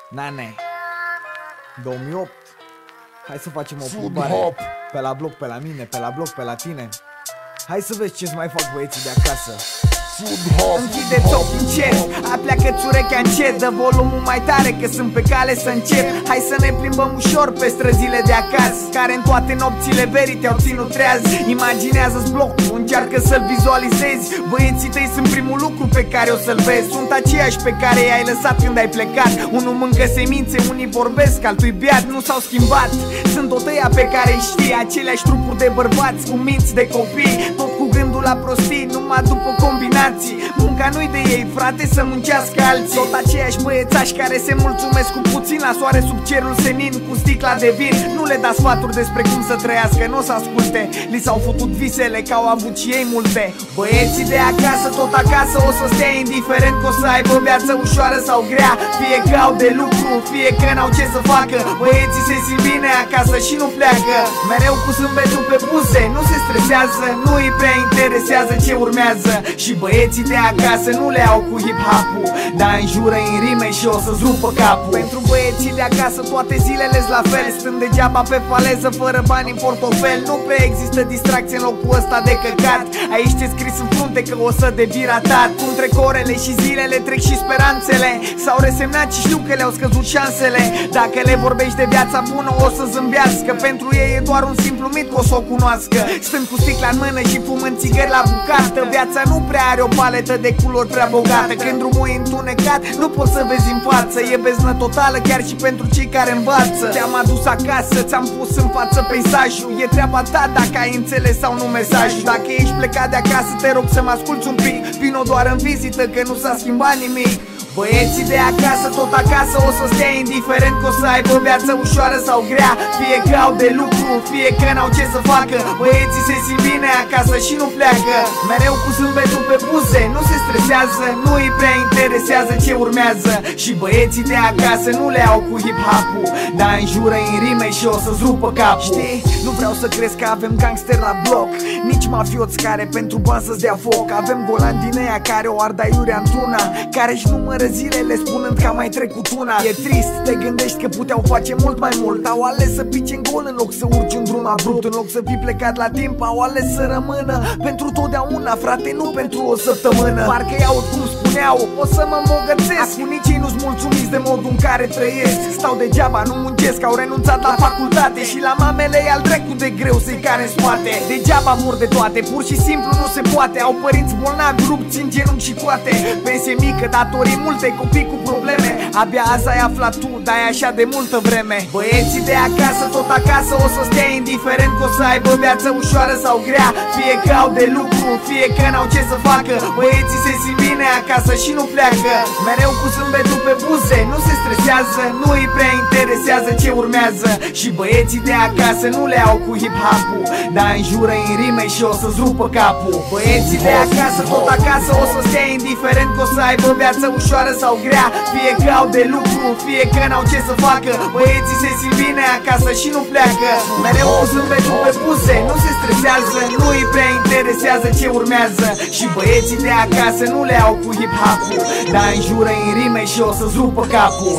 Nane 2008. Hai să facem o plimbare pe la bloc, pe la mine, pe la bloc, pe la tine. Hai să vezi ce-ți mai fac băieții de acasă. Închide-ți ochii încet, apleacă-ți urechea încet, dă volumul mai tare că sunt pe cale să încep. Hai să ne plimbăm ușor pe străzile de acasă, care în toate nopțile verii te-au ținut treaz. Imaginează-ți blocul, încearcă să-l vizualizezi. Băieții tăi sunt primul lucru pe care o să-l vezi. Sunt aceiași pe care i-ai lăsat când ai plecat. Unul mâncă semințe, unii vorbesc, altul-i beat, nu s-au schimbat. Sunt tot ăia pe care îi știi, aceleași trupuri de bărbați cu minți de copii, tot cu gândul la prostii, numai după combinații. Munca nu-i de ei, frate, să muncească alții. Tot aceiași băiețași care se mulțumesc cu puțin la soare sub cerul senin cu sticla de vin. Nu le da sfaturi despre cum să trăiască, n-o să asculte. Li s-au făcut visele că au avut și ei multe. Băieții de acasă, tot acasă o să stea, indiferent că o să aibă viață ușoară sau grea. Fie că au de lucru, fie că n-au ce să facă. Băieții se simt bine acasă și nu pleacă. Mereu cu zâmbetul pe buze, nu se stresează, nu îi prea interesează ce urmează. Și băieții de acasă nu le au cu hip-hop-ul, dar înjură în rime și o să-ți rupă capul. Pentru băieții de acasă toate zilele-s la fel, stând degeaba pe faleză fără bani în portofel. Nu prea există distracție în locul ăsta de căcat. Aici ce scris în frunte că o să devii ratat. Cum trec orele și zilele, trec și speranțele. S-au resemnat și știu că le-au scăzut șansele. Dacă le vorbești de viața bună o să zâmbească. Pentru ei e doar un simplu mit că o să o cunoască. Stând cu sticla în mână și fumând țigări la bucată. Viața nu prea are o paletă de culori prea bogată. Când drumul e întunecat, nu poți să vezi în față. E beznă totală chiar și pentru cei care învață. Te-am adus acasă, ți-am pus în față peisajul. E treaba ta dacă ai înțeles sau nu mesajul. Dacă ești plecat de acasă, te rog să mă asculți un pic. Vino doar în vizită că nu s-a schimbat nimic. Băieții de acasă, tot acasă o să stea, indiferent că o să aibă viață ușoară sau grea. Fie că au de lucru, fie că n-au ce să facă. Băieții se simt bine acasă și nu pleacă. Mereu cu zâmbetul pe buze, nu se stresează, nu îi prea interesează ce urmează. Și băieții de acasă nu le au cu hip-hop-ul, dar înjură în rime și o să-ți rupă capul. Știi, nu vreau să crezi că avem gangster la bloc, nici mafioți care pentru bani să-ți dea foc. Avem golani din aia care o ardă aiurea într-una, care-și numără zilele spunând că a mai trecut una. E trist, te gândești că puteau face mult mai mult. Au ales să pice în gol în loc să urci un drum abrupt. În loc să fii plecat la timp, au ales să rămână pentru totdeauna, frate, nu pentru o săptămână. Parcă-i aud cum spuneau, o să mă îmbogățesc. Acum nici ei nu-s mulțumiți de modul în care trăiesc. Stau degeaba, nu muncesc, au renunțat la facultate. Și la mamele e al dracu de greu să-i care în spate. Degeaba mur de toate, pur și simplu nu se poate. Au părinți bolnavi, rupți în genunchi și coate. Pensie mică, datorii multe, copii cu probleme. Abia azi ai aflat tu, dar e așa de multă vreme. Băieții de acasă, tot acasă o să stea, indiferent că o să aibă viață ușoară sau grea. Fie că au de lucru, fie că n-au ce să facă. Băieții se simt bine acasă și nu pleacă. Mereu cu zâmbetul pe buze, nu se stresează, nu îi prea interesează ce urmează. Și băieții de acasă nu le au cu hip-hop-ul, dar înjură în rime și o să-ți rupă capul. Băieții de acasă, tot acasă o să stea, indiferent că o să aibă viață ușoară sau grea. Fie că au de lucru, fie că n-au ce să facă. Băieții se simt bine acasă și nu pleacă. Mereu cu zâmbetul pe buze, nu se stresează, nu îi prea interesează ce urmează. Și băieții de acasă nu le au cu hip-hop-ul, dar înjură în rime și o să-ți rupă capul.